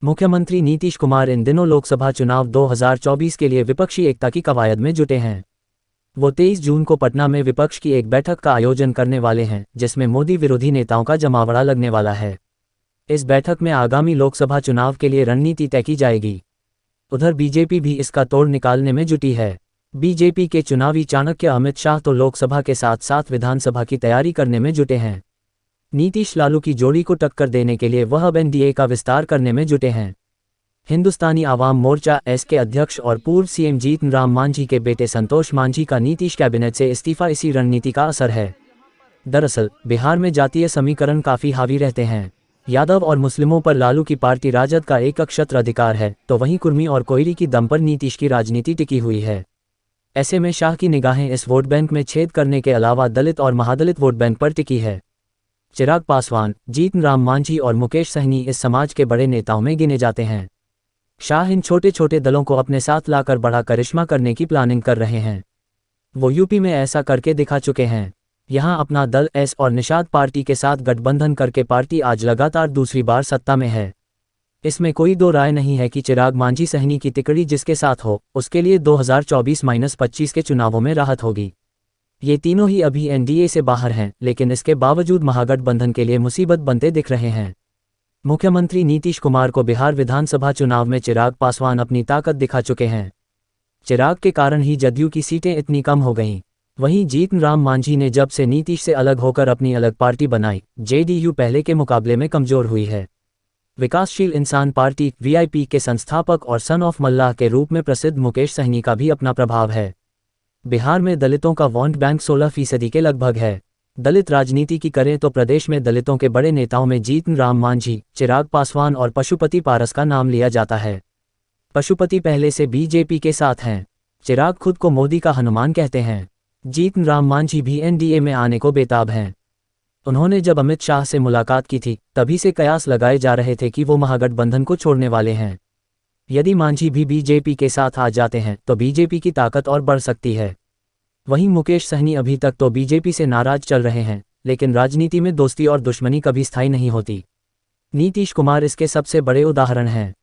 मुख्यमंत्री नीतीश कुमार इन दिनों लोकसभा चुनाव 2024 के लिए विपक्षी एकता की कवायद में जुटे हैं। वो 23 जून को पटना में विपक्ष की एक बैठक का आयोजन करने वाले हैं, जिसमें मोदी विरोधी नेताओं का जमावड़ा लगने वाला है। इस बैठक में आगामी लोकसभा चुनाव के लिए रणनीति तय की जाएगी। उधर बीजेपी भी इसका तोड़ निकालने में जुटी है। बीजेपी के चुनावी चाणक्य अमित शाह तो लोकसभा के साथ साथ विधानसभा की तैयारी करने में जुटे हैं। नीतीश लालू की जोड़ी को टक्कर देने के लिए वह अब एनडीए का विस्तार करने में जुटे हैं। हिंदुस्तानी आवाम मोर्चा एस के अध्यक्ष और पूर्व सीएम जीतन राम मांझी के बेटे संतोष मांझी का नीतीश कैबिनेट से इस्तीफा इसी रणनीति का असर है। दरअसल बिहार में जातीय समीकरण काफ़ी हावी रहते हैं। यादव और मुस्लिमों पर लालू की पार्टी राजद का एक अक्षत्र अधिकार है, तो वहीं कुर्मी और कोयरी की दम पर नीतीश की राजनीति टिकी हुई है। ऐसे में शाह की निगाहें इस वोट बैंक में छेद करने के अलावा दलित और महादलित वोट बैंक पर टिकी है। चिराग पासवान, जीतन राम मांझी और मुकेश सहनी इस समाज के बड़े नेताओं में गिने जाते हैं। शाह इन छोटे छोटे दलों को अपने साथ लाकर बड़ा करिश्मा करने की प्लानिंग कर रहे हैं। वो यूपी में ऐसा करके दिखा चुके हैं। यहां अपना दल एस और निषाद पार्टी के साथ गठबंधन करके पार्टी आज लगातार दूसरी बार सत्ता में है। इसमें कोई दो राय नहीं है कि चिराग मांझी सहनी की तिकड़ी जिसके साथ हो, उसके लिए 2024-25 के चुनावों में राहत होगी। ये तीनों ही अभी एनडीए से बाहर हैं, लेकिन इसके बावजूद महागठबंधन के लिए मुसीबत बनते दिख रहे हैं। मुख्यमंत्री नीतीश कुमार को बिहार विधानसभा चुनाव में चिराग पासवान अपनी ताकत दिखा चुके हैं। चिराग के कारण ही जदयू की सीटें इतनी कम हो गईं। वहीं जीतन राम मांझी ने जब से नीतीश से अलग होकर अपनी अलग पार्टी बनाई, जेडीयू पहले के मुकाबले में कमजोर हुई है। विकासशील इंसान पार्टी वीआईपी के संस्थापक और सन ऑफ मल्लाह के रूप में प्रसिद्ध मुकेश सहनी का भी अपना प्रभाव है। बिहार में दलितों का वोट बैंक 16% के लगभग है। दलित राजनीति की करें तो प्रदेश में दलितों के बड़े नेताओं में जीतन राम मांझी, चिराग पासवान और पशुपति पारस का नाम लिया जाता है। पशुपति पहले से बीजेपी के साथ हैं। चिराग खुद को मोदी का हनुमान कहते हैं। जीतन राम मांझी भी एनडीए में आने को बेताब हैं। उन्होंने जब अमित शाह से मुलाकात की थी, तभी से कयास लगाए जा रहे थे कि वो महागठबंधन को छोड़ने वाले हैं। यदि मांझी भी बीजेपी के साथ आ जाते हैं तो बीजेपी की ताकत और बढ़ सकती है। वहीं मुकेश सहनी अभी तक तो बीजेपी से नाराज चल रहे हैं, लेकिन राजनीति में दोस्ती और दुश्मनी कभी स्थायी नहीं होती। नीतीश कुमार इसके सबसे बड़े उदाहरण हैं।